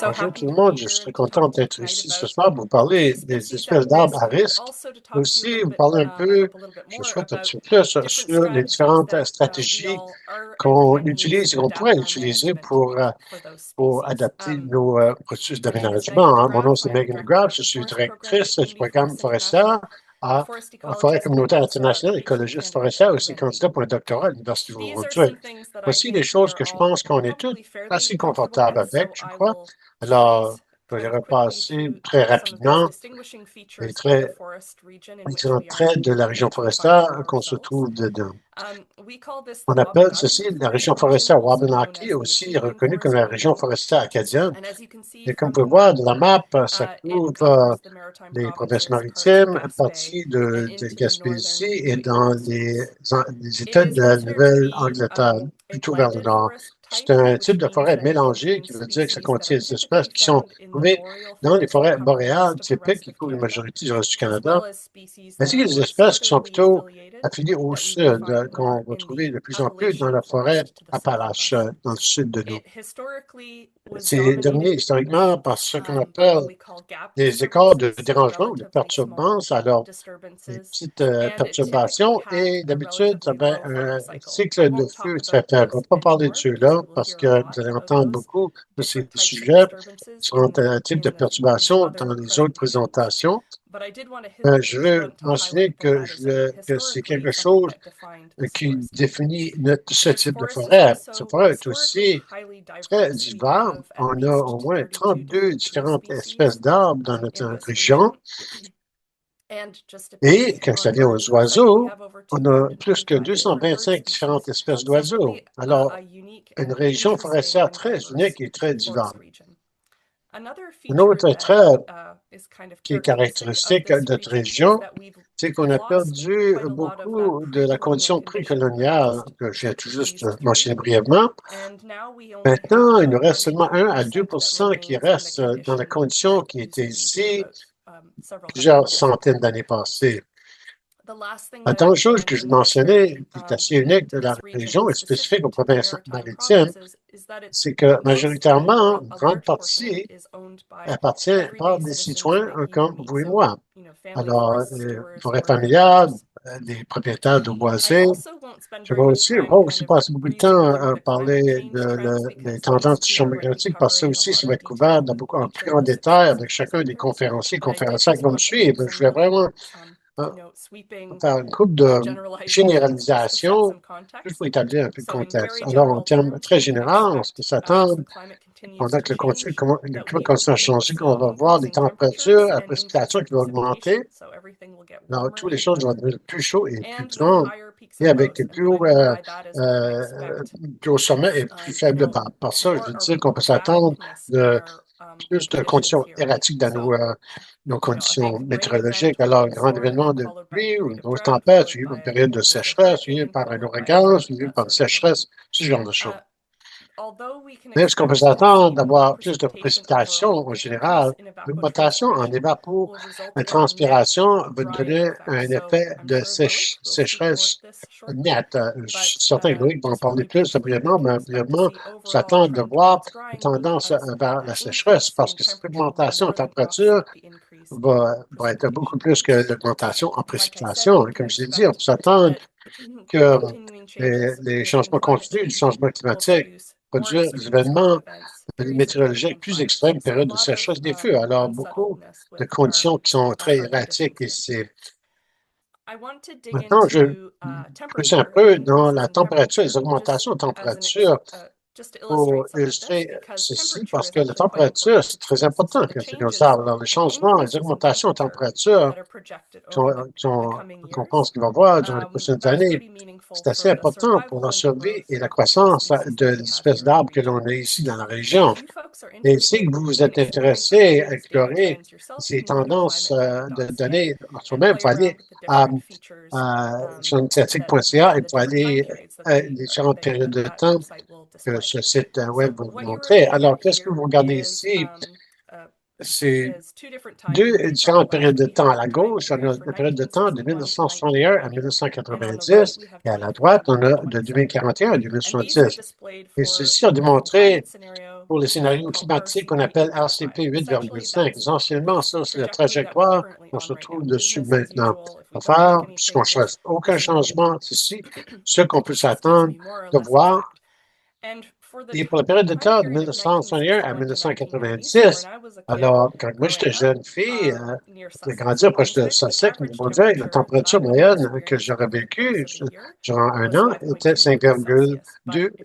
Bonjour tout le monde, je suis très content d'être ici ce soir pour vous parler des espèces d'arbres à risque. Aussi, vous parler un peu, je souhaite un petit peu plus sur les différentes stratégies qu'on utilise et qu'on pourrait utiliser pour adapter nos processus d'aménagement, hein. Mon nom, c'est Megan DeGraff, je suis directrice du programme forestier à la Forêt communautaire internationale, écologiste forestière, aussi candidat pour un doctorat à l'Université de Vaudreuil. Voici les choses que je pense qu'on est tous assez confortables avec, je crois. Alors, je vais les repasser très rapidement et très excellents traits de la région forestière qu'on se trouve dedans. On appelle ceci la région forestière Wabanaki, aussi reconnue comme la région forestière acadienne. Et comme vous pouvez voir de la map, ça couvre les provinces maritimes, partie de Gaspésie et dans les États de la Nouvelle-Angleterre, plutôt vers le nord. C'est un type de forêt mélangée qui veut dire que ça contient des espèces qui sont trouvées dans les forêts boréales typiques qui couvrent la majorité du reste du Canada, ainsi que des espèces qui sont plutôt affiliées au sud, qu'on va trouver de plus en plus dans la forêt Appalache, dans le sud de nous. C'est dominé historiquement par ce qu'on appelle des écarts de dérangement ou de perturbance, alors des petites perturbations, et d'habitude, ça va un cycle de feu très faible. On ne va pas parler de ceux-là parce que vous allez entendre beaucoup de ces sujets sur un type de perturbation dans les autres présentations. Je veux mentionner que c'est quelque chose qui définit ce type de forêt. Cette forêt est aussi très divers. On a au moins 32 différentes espèces d'arbres dans notre région. Et quand ça vient aux oiseaux, on a plus que 225 différentes espèces d'oiseaux. Alors, une région forestière très unique et très diverse. Un autre trait qui est caractéristique de notre région, c'est qu'on a perdu beaucoup de la condition précoloniale que je viens tout juste mentionner brièvement. Maintenant, il nous reste seulement 1 à 2 qui restent dans la condition qui était ici plusieurs centaines d'années passées. La dernière chose que je mentionnais, qui est assez unique de la région et spécifique aux provinces maritimes, c'est que majoritairement, une grande partie appartient par des citoyens comme vous et moi. Alors, les forêts familiales, les propriétaires de boisés. Je vais aussi passer beaucoup de temps à parler des tendances du changement climatique parce que ça va être couvert en plus grand détail avec chacun des conférenciers et conférencières qui vont me suivre. Je vais vraiment faire une couple de généralisations juste pour établir un peu de contexte. Alors, en termes très généraux, on peut s'attendre, pendant que le climat continue à changer, qu'on va voir des températures, la précipitation qui va augmenter. Alors, toutes les choses vont devenir plus chaudes et plus grandes, et avec des plus hauts sommets et plus faibles bas. Par ça, je veux dire qu'on peut s'attendre de plus de conditions erratiques dans nos conditions météorologiques. Alors, un grand événement de pluie ou une grosse tempête, suivi par une période de sécheresse, suivi par un ouragan, suivi par une sécheresse, ce genre de choses. Mais est-ce qu'on peut s'attendre d'avoir plus de précipitations en général? L'augmentation en évapotranspiration va donner un effet de sécheresse nette. Je suis certain que Loïc va en parler plus brièvement, mais brièvement, on s'attend de voir une tendance vers la sécheresse parce que cette augmentation en température va être beaucoup plus que l'augmentation en précipitation. Comme je l'ai dit, on peut s'attendre que les changements continus du changement climatique produire des événements météorologiques plus extrêmes, période de sécheresse des feux. Alors, beaucoup de conditions qui sont très erratiques ici. Maintenant, je pousse un peu dans la température, les augmentations de température pour illustrer ceci, parce que la température, c'est très important quand c'est nos arbres. Alors, les changements, les augmentations de température qu'on pense qu'il va y avoir durant les prochaines années, c'est assez important pour la survie et la croissance de l'espèce d'arbres que l'on a ici dans la région. Et si vous vous êtes intéressé à explorer ces tendances de données en soi-même, il faut aller sur initiative.ca et pour aller à différentes périodes de temps que ce site web va vous montrer. Alors, qu'est-ce que vous regardez ici? C'est deux différentes périodes de temps. À la gauche, on a la période de temps de 1961 à 1990, et à la droite, on a de 2041 à 2070. Et ceci a démontré pour les scénarios climatiques qu'on appelle RCP 8,5. Essentiellement, ça, c'est la trajectoire qu'on se trouve dessus maintenant. À faire, puisqu'on ne cherche aucun changement ici, ce qu'on peut s'attendre de voir. Et pour la période de temps de 1961 à 1990, alors, quand moi j'étais jeune fille, j'ai grandi proche de Sussex, mon Dieu, la température moyenne que j'aurais vécue durant un an était 5,2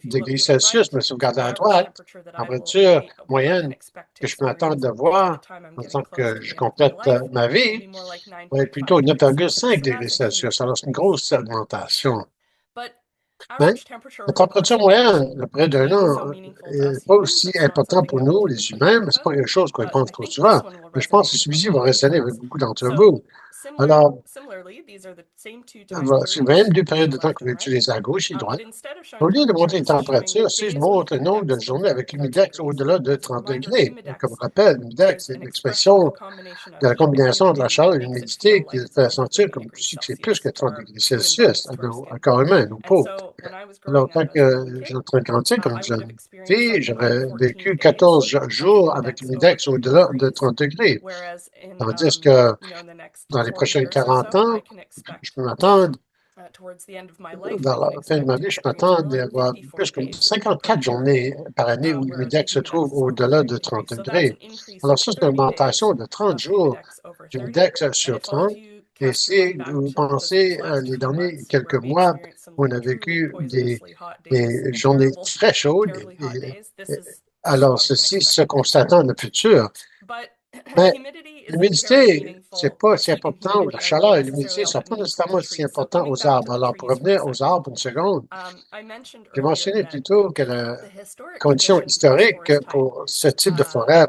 degrés Celsius. Je me suis regardé à droite, température moyenne que je peux m'attendre de voir en tant que je complète ma vie, va être plutôt 9,5 degrés Celsius. Alors, c'est une grosse augmentation. Mais la température moyenne, le près d'un an, n'est pas aussi important pour nous, les humains, mais ce n'est pas quelque chose qu'on pense trop souvent. Mais je pense que celui-ci va résonner avec beaucoup d'entre vous. Alors, c'est même deux périodes de temps qu'on va utiliser à gauche et à droite. Au lieu de monter les températures, si je montre le nombre de journées avec l'humidex au-delà de 30 degrés, comme rappel, l'humidex, c'est l'expression de la combinaison de la chaleur et l'humidité qui fait sentir comme si c'est plus que 30 degrés Celsius à nos corps humains, à nos peaux. Alors, quand j'étais en train de grandir comme jeune fille, j'avais vécu 14 jours avec l'humidex au-delà de 30 degrés. Tandis que dans les prochains 40 ans, je peux m'attendre, vers la fin de ma vie, je m'attends à avoir plus que 54 journées par année où l'humidex se trouve au-delà de 30 degrés. Alors, ça, c'est une augmentation de 30 jours d'humidex sur 30. Et si vous pensez les derniers quelques mois où on a vécu des journées très chaudes, alors ceci se constatant dans le futur. Mais l'humidité, c'est pas si important, la chaleur et l'humidité ne sont pas nécessairement si importants aux arbres. Alors, pour revenir aux arbres une seconde, j'ai mentionné plutôt que la condition historique pour ce type de forêt,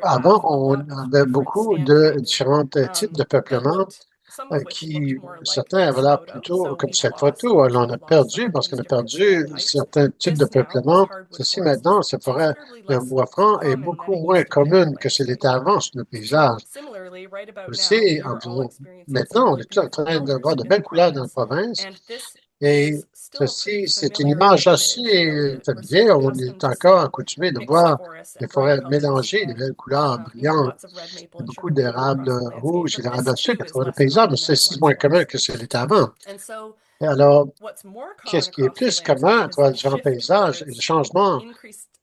avant, on avait beaucoup de différents types de peuplement qui, certains avaient l'air plutôt comme cette photo. Alors, on a perdu, parce qu'on a perdu certains types de peuplement. Ceci, maintenant, cette forêt de bois franc est beaucoup moins commune que ce l'était avant sur le paysage. Aussi, maintenant, on est tout en train de voir de belles couleurs dans la province. Et ceci, c'est une image assez familière. On est encore accoutumé de voir des forêts mélangées, des belles couleurs brillantes. Il y a beaucoup d'érables rouges et d'érables sucre à travers le paysage, mais ceci moins commun que ce l'était avant. Et alors, qu'est-ce qui est plus commun à travers différents paysages et le changement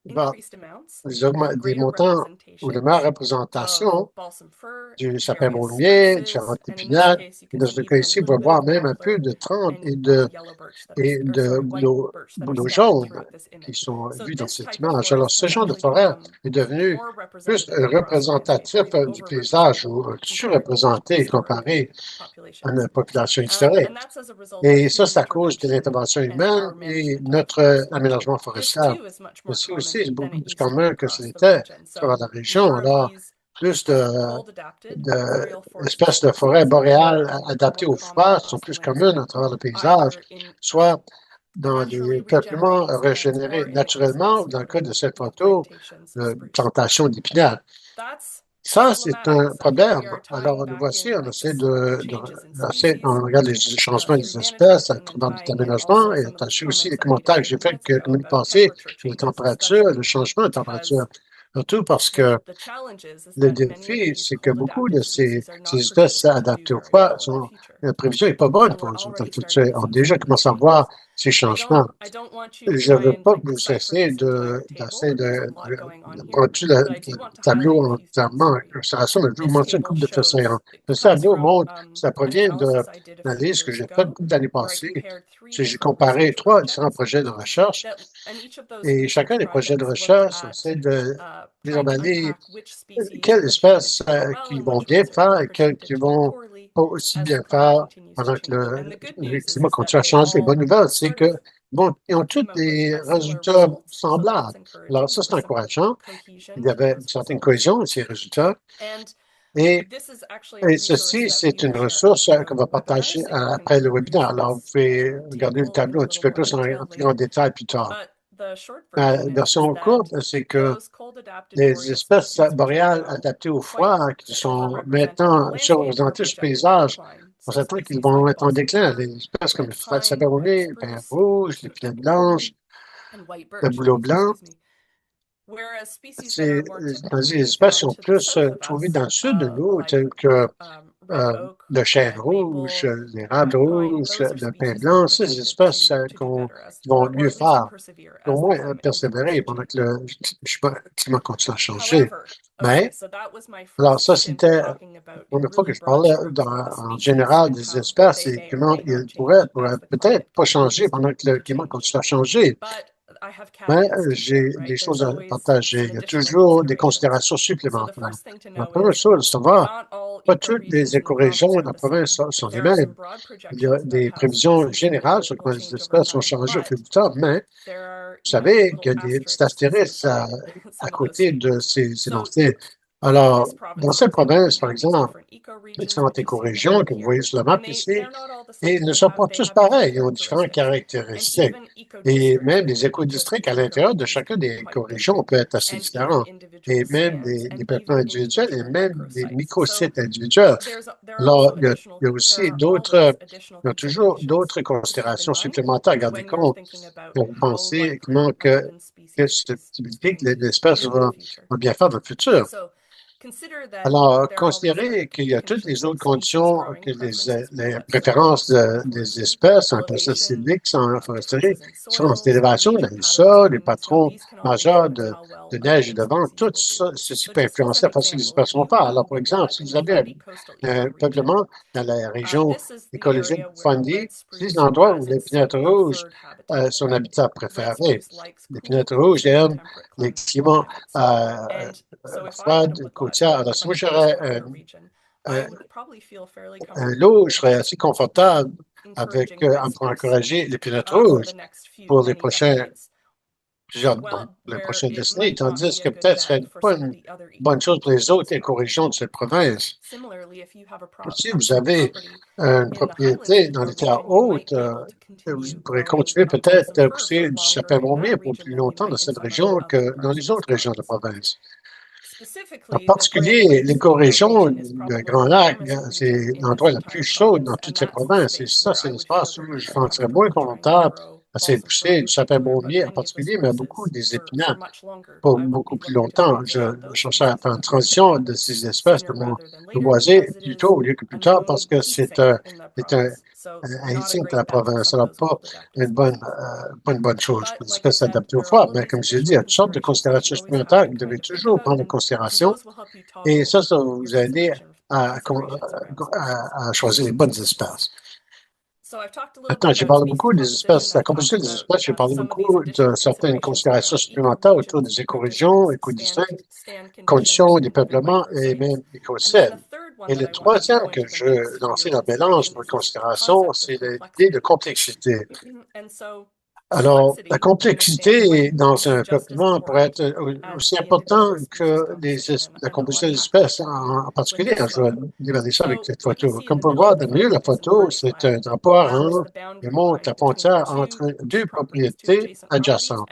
des montants ou de meilleure représentation du sapin baumier, différentes épinards. Et dans ce cas ici, on va voir même un peu de trempe et de bouleaux jaunes qui sont vus dans cette image. Alors, ce genre de forêt est devenu plus représentatif du paysage ou surreprésenté comparé à notre population historique. Et ça, c'est à cause de l'intervention humaine et notre aménagement forestier. Ceci aussi est beaucoup plus commun que ce l'était sur la région. Alors, plus d'espèces de forêts boréales adaptées au froid sont plus communes à travers le paysage, soit dans les peuplements régénérés naturellement, ou dans le cas de cette photo, plantation d'épinards. Ça, c'est un problème. Alors, nous voici, on essaie on regarde les changements des espèces à travers l'aménagement et attacher aussi les commentaires que j'ai faits la semaine passée sur les températures, le changement de température. Surtout parce que le défi, c'est que beaucoup de ces espèces adaptées au froid, la prévision n'est pas bonne pour eux dans le futur. On a déjà commencé à voir ces changements. Je ne veux pas que vous cessiez d'essayer de prendre le tableau entièrement en considération, mais je vais vous montrer une couple de faits saillants. Le tableau montre, ça provient de l'analyse que j'ai faite l'année passée. J'ai comparé 3 différents projets de recherche et chacun des projets de recherche essaie de déterminer quelles espèces qui vont bien faire et quelles qui vont pas aussi bien faire pendant que le climat continue à changer. La bonne nouvelle, c'est que ils ont tous des résultats semblables. Alors, ça, c'est encourageant. Il y avait une certaine cohésion dans ces résultats. Et ceci, c'est une ressource qu'on va partager après le webinaire. Alors, vous pouvez regarder le tableau un petit peu plus en plus en détail plus tard. La version courte, c'est que les espèces boréales adaptées au froid qui sont maintenant surreprésentées sur le paysage, on s'attend qu'ils vont être en déclin. Les espèces comme le sapin baumier, le pin rouge, l'épinette blanche, le bouleau blanc. les espèces sont plus trouvées dans le sud de nous, telles que le chêne rouge, l'érable rouge, le pin blanc, ces espèces qui vont mieux faire, qui vont moins persévérer pendant que le climat continue à changer. Mais, alors ça, c'était la première fois que je parlais en général des espèces et comment ils pourraient peut-être pas changer pendant que le climat continue à changer. Mais j'ai des choses à partager. Il y a toujours des considérations supplémentaires. La première chose, c'est savoir pas toutes les écorégions de la province sont les mêmes. Il y a des prévisions générales sur comment les espèces vont changer au fil du temps, mais vous savez qu'il y a des petits astérisques à côté de ces énoncés. Alors, dans cette province, par exemple, les différentes écorégions que vous voyez sur la map ici, et ils ne sont pas tous pareils, ils ont différentes caractéristiques. Et même les écodistricts à l'intérieur de chacune des écorégions peuvent être assez différents. Et même des peuplements individuels et même des microsites individuels. Alors, il y a aussi il y a toujours d'autres considérations supplémentaires à garder compte pour penser comment que cette possibilité que l'espèce va bien faire dans le futur. Alors, considérez qu'il y a toutes les autres conditions que les préférences des espèces en processus sylvique, en foresterie, différence d'élévation dans les sols, les patrons majeurs de neige et de vent, tout ça, ceci peut influencer la façon que les espèces vont faire. Alors, par exemple, si vous avez un peuplement dans la région écologique Fundy, c'est l'endroit où l'épinette rouge son habitat préféré. L'épinette rouge aime les climats froide, côtière. Alors, si moi j'aurais un lot, je serais assez confortable pour encourager l'épinette rouge pour les prochaines décennies, tandis que peut-être ce serait pas une bonne chose pour les autres écorégions de cette province. Si vous avez une propriété dans les terres hautes, vous pourrez continuer peut-être à pousser du sapin bombier pour plus longtemps dans cette région que dans les autres régions de la province. En particulier, l'écorégion de Grand Lac, c'est l'endroit le plus chaud dans toutes ces provinces. Et ça, c'est l'espace où je me sentirais moins confortable à essayer de pousser du sapin bombier en particulier, mais beaucoup des épinards pour beaucoup plus longtemps. Je cherchais à faire une transition de ces espèces de mon boisé plus tôt au lieu que plus tard parce que c'est un haïtien de la province. Alors, pas une bonne chose pour l'espèce adaptée au froid. Mais comme je l'ai dit, il y a toutes sortes de considérations supplémentaires que vous devez toujours prendre en considération. Et ça va vous aider à choisir les bonnes espèces. Maintenant, j'ai parlé beaucoup des espèces, la composition des espèces, j'ai parlé beaucoup de certaines considérations supplémentaires autour des écorégions, écodistricts, conditions des peuplements et même écosystèmes. Et le troisième que je veux lancer dans le mélange pour considération, c'est l'idée de complexité. Alors, la complexité dans un peuplement pourrait être aussi importante que la composition des espèces en particulier. Je vais regarder ça avec cette photo. Comme vous pouvez voir dans le milieu de la photo, c'est un drapeau orange qui montre la frontière entre deux propriétés adjacentes.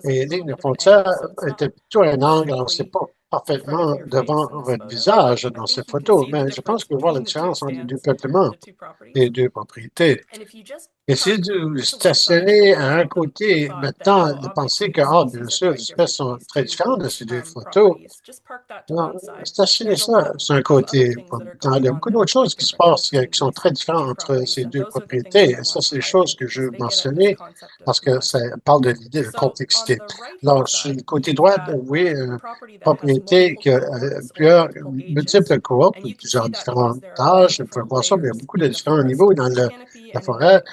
Et la ligne de frontière était plutôt un angle, alors c'est pas parfaitement devant votre visage dans cette photo, mais je pense que vous pouvez voir la différence entre les deux peuplements, les deux propriétés. Et si vous stationnez à un côté, maintenant, de penser que, bien sûr, les espèces sont très différentes de ces deux photos, stationnez ça sur un côté. Il y a beaucoup d'autres choses qui se passent qui sont très différentes entre ces deux propriétés. Et ça, c'est des choses que je veux mentionner parce que ça parle de l'idée de complexité. Alors, sur le côté droit, vous voyez une propriété qui a multiples cohortes, plusieurs différents âges. Vous pouvez voir ça, mais il y a beaucoup de différents niveaux dans la forêt,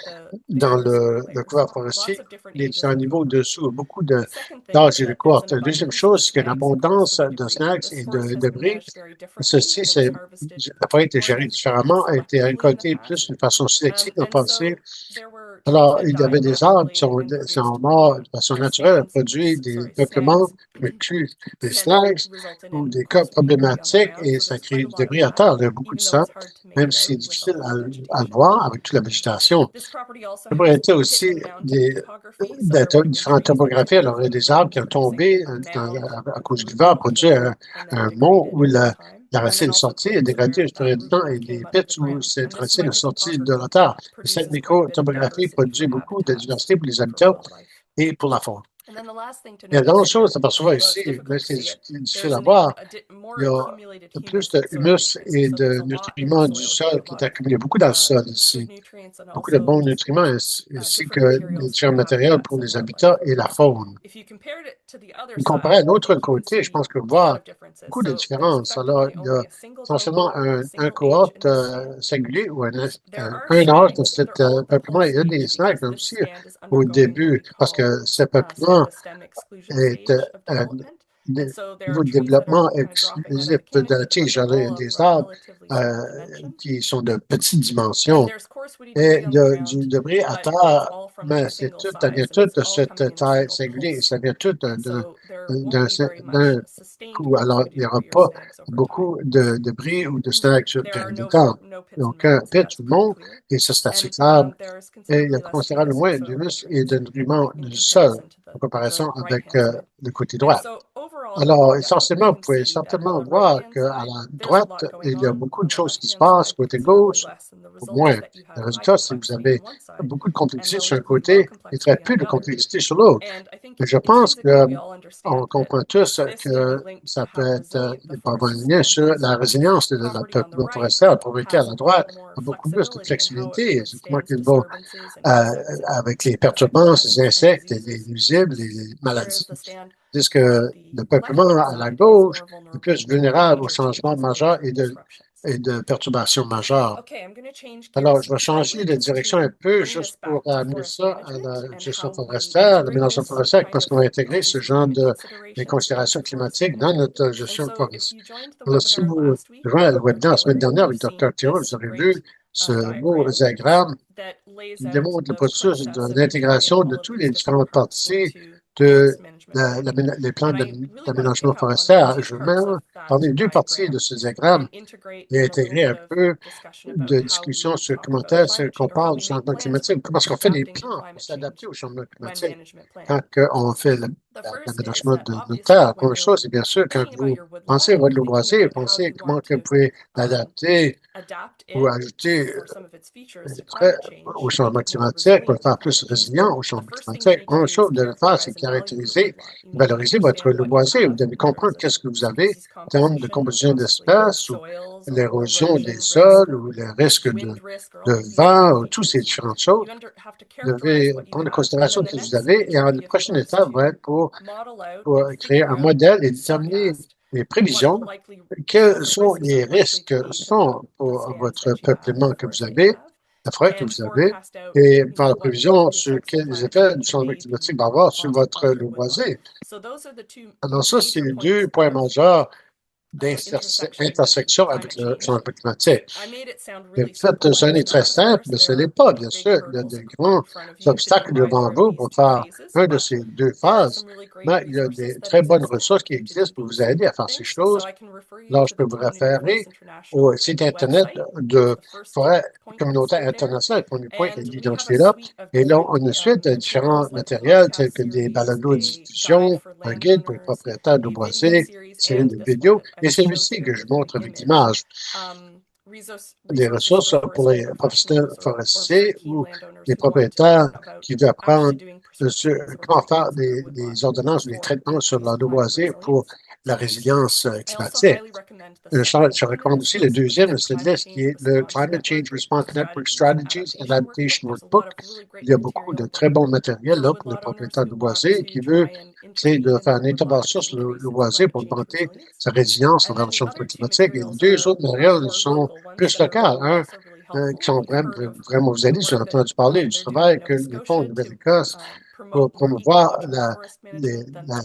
dans le couvert forestier, les différents niveaux dessous, beaucoup d'âges et de cohortes. La deuxième chose, c'est qu'il y a une abondance de snacks et de débris. Ceci, la forêt a été gérée différemment, a été récoltée plus d'une façon sélective dans le passé. Alors, il y avait des arbres qui sont morts de façon naturelle, produit des peuplements, des snacks ou des cas problématiques et ça crée du débris à terre. Il y a beaucoup de ça, même si c'est difficile à le voir avec toute la végétation. Ça pourrait être aussi différentes topographies. Alors, il y a des arbres qui ont tombé à cause du vent, produit un mont où la racine est sortie et dégradée au fil du temps et des pits où cette racine est sortie de la terre. Et cette microtopographie produit beaucoup de diversité pour les habitants et pour la faune. Et la dernière chose à percevoir ici, mais c'est difficile à voir, il y a plus de humus et de nutriments du sol qui est accumulé, beaucoup dans le sol ici, beaucoup de bons nutriments ainsi que des différents matériels pour les habitats et la faune. Comparé à l'autre côté, je pense que voir beaucoup de différences. Alors, il y a essentiellement un cohorte singulier ou un âge de cet peuplement. Il y a des snacks aussi au début, parce que ce peuplement est un niveau de développement exclusif de la tige. Alors, il y a des arbres euh, qui sont de petites dimensions. Et il y a du débris à terre, mais ça vient tout de cette taille singulière, ça vient tout d'un coup. Alors, il n'y aura pas beaucoup de débris ou de snags sur le période de temps. Donc, un pit, tout le monde, et ça, c'est assez stable. Et il y a considérablement moins d'humus et de nutriments du sol en comparaison avec le côté droit. Alors, essentiellement, vous pouvez certainement voir qu'à la droite, il y a beaucoup de choses qui se passent, côté gauche, au moins. Le résultat, c'est que vous avez beaucoup de complexité sur un côté et très peu de complexité sur l'autre. Mais je pense qu'on comprend tous que ça peut être pas un lien sur la résilience de la peuplement forestière, pour lequel à la droite a beaucoup plus de flexibilité. C'est comment qu'ils vont avec les perturbants, les insectes, les nuisibles, les maladies. Tandis que le peuplement à la gauche est plus vulnérable aux changements majeurs et de perturbations majeures. Alors, je vais changer de direction un peu juste pour amener ça à la gestion forestière, l'aménagement forestier, parce qu'on va intégrer ce genre de considérations climatiques dans notre gestion forestière. Alors, si vous rejoignez le webinaire la semaine dernière avec Dr. Thiron, vous aurez vu ce beau diagramme qui démontre le processus de l'intégration de toutes les différentes parties de les plans d'aménagement forestier. Je vais même parler de deux parties de ce diagramme et intégrer un peu de discussion sur comment est-ce qu'on parle du changement climatique, comment est-ce qu'on fait des plans pour s'adapter au changement climatique quand on fait l'aménagement de notre terre. La première chose, c'est bien sûr quand vous pensez à votre loisir, vous pensez comment que vous pouvez l'adapter ou ajouter au changement climatique, pour le faire plus résilient au changement climatique. Une chose de le faire, c'est caractériser, valoriser votre loisir. Vous devez comprendre qu'est-ce que vous avez en termes de composition d'espèces ou l'érosion des sols ou les risques de vent ou toutes ces différentes choses. Vous devez prendre en considération ce que vous avez et la prochaine étape va être pour créer un modèle et déterminer les prévisions, quels sont les risques sont pour votre peuplement que vous avez, la forêt que vous avez, et par la prévision sur quels effets du changement climatique va avoir sur votre loisir. Alors ça, c'est les deux points majeurs d'intersection avec le changement climatique. Le fait, ce n'est très simple, mais ce n'est pas, bien sûr. Il y a des grands obstacles devant vous pour faire un de ces deux phases, mais il y a des très bonnes ressources qui existent pour vous aider à faire ces choses. Alors, je peux vous référer au site Internet de Forêt communautaire internationale, premier point est identifié là. Et là, on a ensuite différents matériels tels que des balados de diffusion, un guide pour les propriétaires de boisés, série de vidéos, et celui-ci que je montre avec l'image. Des ressources pour les professionnels forestiers ou les propriétaires qui veulent apprendre comment faire des ordonnances ou des traitements sur leur boisé pour la résilience climatique. Je recommande aussi le deuxième de cette liste qui est le Climate Change Response Network Strategies and Adaptation Workbook. Il y a beaucoup de très bons matériels là pour les propriétaires de boisés qui veut c'est de faire une intervention sur le boisé pour augmenter sa résilience envers le changement climatique. Et les deux autres matériels sont plus locaux. Qui sont vraiment vous aider. J'ai entendu parler du travail que les fonds de Nouvelle-Écosse pour promouvoir la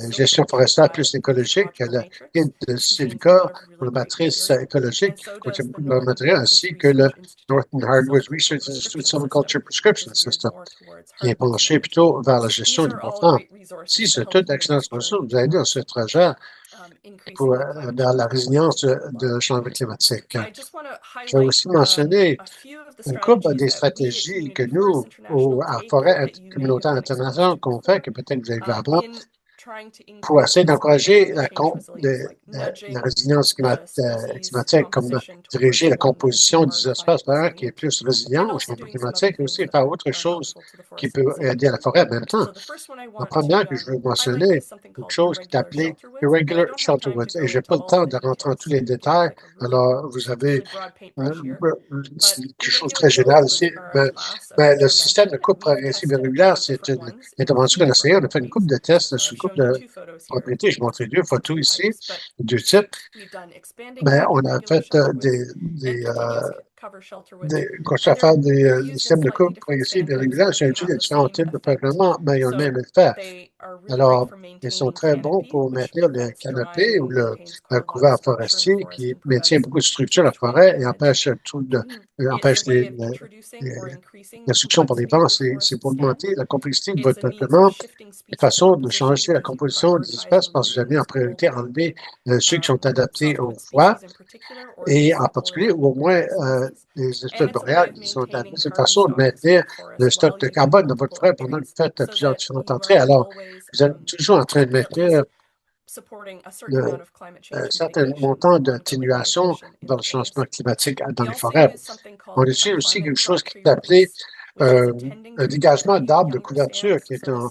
gestion forestière plus écologique, la guide de Silica pour la matrice écologique qui contient beaucoup de matériel, ainsi que le Northern Hardwoods Research Institute Silviculture Prescription System, qui est penché plutôt vers la gestion des bois francs. Si c'est toute excellente ressource, vous allez dans ce trajet pour dans la résilience de changement climatique. Je vais aussi mentionner une couple des stratégies que nous, à Forêt communautaire internationale, qu'on fait, que peut-être vous avez vu avant, pour essayer d'encourager la résilience climatique, comme diriger la composition des espaces verts qui est plus résilient au changement climatique et aussi faire autre chose qui peut aider à la forêt en même temps. La première que je veux mentionner, quelque chose qui est appelé Irregular Shelterwoods. Et je n'ai pas le temps de rentrer en tous les détails. Alors, vous avez c'est quelque chose de très général ici. Mais le système de coupe progressive et régulière, c'est une intervention de l'océan. On a fait une coupe de tests sur une coupe de propriétés. Je montre deux photos ici, deux types. Mais on a fait quand à faire des systèmes de coupe progressive et régulière, j'ai utilisé différents types de peuplement, mais ils ont le même effet. Alors, ils sont très bons pour maintenir le canopé ou le couvert forestier qui maintient beaucoup de structure à la forêt et empêche les destructions par les vents. C'est pour augmenter la complexité de votre peuplement, une façon de changer la composition des espèces parce que vous avez en priorité enlever ceux qui sont adaptés au froid et en particulier, ou au moins les espèces boréales qui sont adaptées. C'est une façon de maintenir le stock de carbone dans votre forêt pendant que vous faites plusieurs différentes entrées. Alors, vous êtes toujours en train de maintenir un certain montant d'atténuation dans le changement climatique dans les forêts. On utilise aussi quelque chose qui est appelé un dégagement d'arbres de couverture, qui est un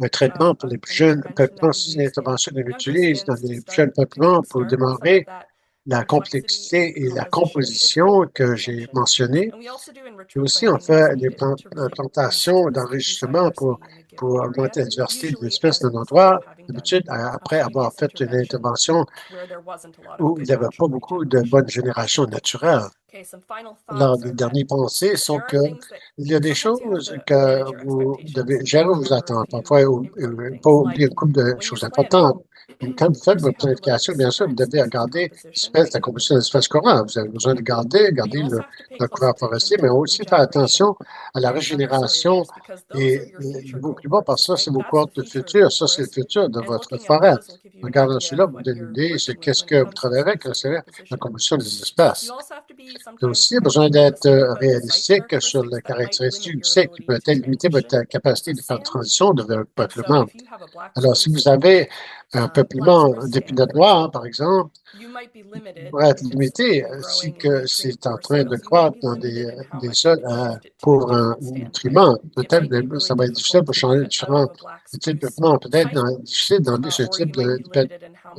traitement pour les plus jeunes peuplements. C'est une intervention qu'on utilise dans les plus jeunes peuplements pour démarrer la complexité et la composition que j'ai mentionnées. Et aussi, on fait des plantations d'enregistrement pour augmenter la diversité des espèces d'un endroit. D'habitude, après avoir fait une intervention où il n'y avait pas beaucoup de bonnes générations naturelles. Alors, les dernières pensées sont qu'il y a des choses que vous devez jamais vous attendre. Parfois, pas oublier une couple de choses importantes. Quand vous faites votre planification, bien sûr, vous devez regarder l'espèce, la composition des espèces courantes. Vous avez besoin de garder le couvert forestier, mais aussi faire attention à la régénération et le niveau climat, parce que ça, c'est vos cohortes de futur. Ça, c'est le futur de votre forêt. Regardant cela, vous donne une idée, c'est qu'est-ce que vous travaillez avec, c'est la composition des espèces. Vous avez aussi besoin d'être réalistique sur les caractéristiques du site qui peut être limiter votre capacité de faire une transition de votre peuplement. Alors, si vous avez un peuplement d'épinette noire, par exemple, pourrait être limité si que c'est en train de croître dans des sols pour un nutriment. Peut-être que ça va être difficile pour changer différents types de peuplements. Peut-être difficile d'enlever ce type de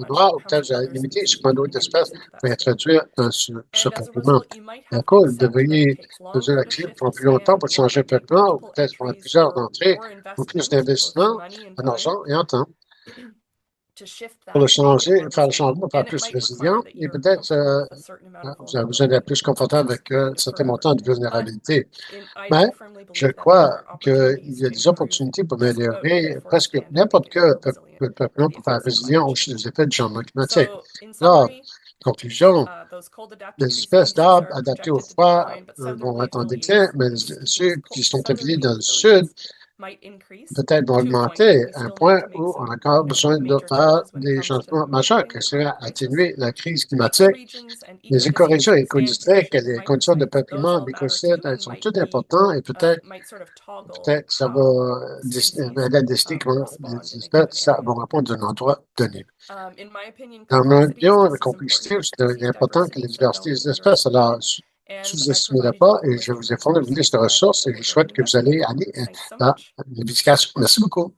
noir ou peut-être limiter ce point d'autres espèces pour introduire dans ce peuplement. D'accord, vous devriez poser la clé pour plus longtemps pour changer un peuplement ou peut-être pour plusieurs entrées ou plus d'investissement en argent et en temps pour faire le changement, pour faire plus résilient et peut-être vous avez besoin d'être plus confortable avec certains montants de vulnérabilité. Mais je crois qu'il y a des opportunités pour améliorer presque n'importe quel peuplement pour faire résilient aux effets du changement climatique. Alors, conclusion, les espèces d'arbres adaptées au froid vont être en déclin, mais ceux qui sont affiliés dans le sud peut-être vont augmenter à un point où on a encore besoin de faire des changements majeurs, que c'est atténuer la crise climatique. Les écorégions écodistricts et les conditions de peuplement d'écocides, elles sont toutes importantes et peut-être ça va décider comment les espèces vont répondre à un endroit donné. Dans mon opinion, la complexité, c'est important que la diversité des espèces, alors sous-estimez-la pas et je vous ai fourni une liste de ressources et je souhaite que vous allez aller dans l'éducation. Merci beaucoup.